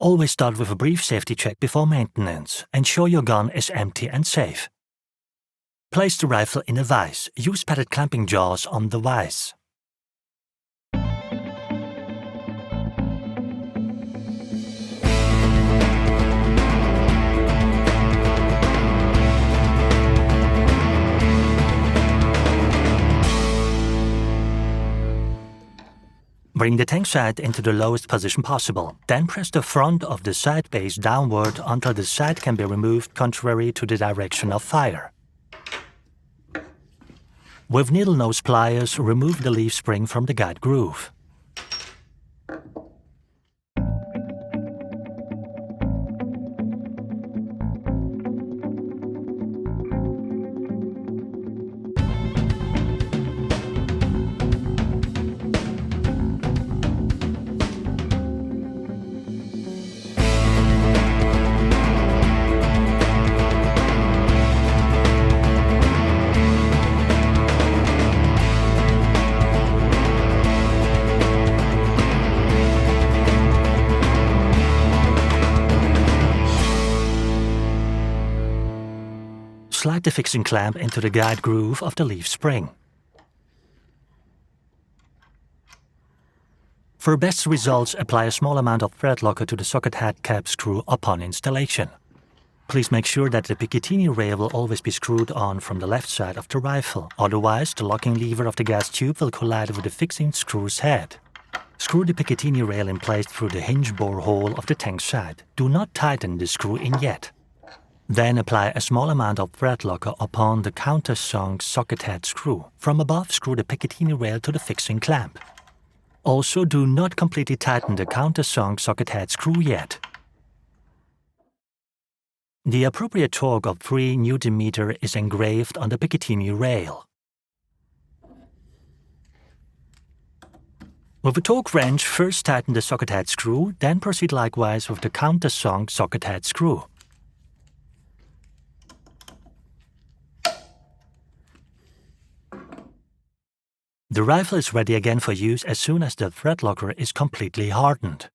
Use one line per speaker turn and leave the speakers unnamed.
Always start with a brief safety check before maintenance. Ensure your gun is empty and safe. Place the rifle in a vise. Use padded clamping jaws on the vise. Bring the tank sight into the lowest position possible. Then press the front of the sight base downward until the sight can be removed contrary to the direction of fire. With needle nose pliers, remove the leaf spring from the guide groove. Slide the fixing clamp into the guide groove of the leaf spring. For best results, apply a small amount of thread locker to the socket head cap screw upon installation. Please make sure that the Picatinny rail will always be screwed on from the left side of the rifle, otherwise the locking lever of the gas tube will collide with the fixing screw's head. Screw the Picatinny rail in place through the hinge bore hole of the tank side. Do not tighten the screw in yet. Then apply a small amount of thread locker upon the countersunk socket head screw. From above, screw the Picatinny rail to the fixing clamp. Also, do not completely tighten the countersunk socket head screw yet. The appropriate torque of 3 Nm is engraved on the Picatinny rail. With a torque wrench, first tighten the socket head screw, then proceed likewise with the countersunk socket head screw. The rifle is ready again for use as soon as the thread locker is completely hardened.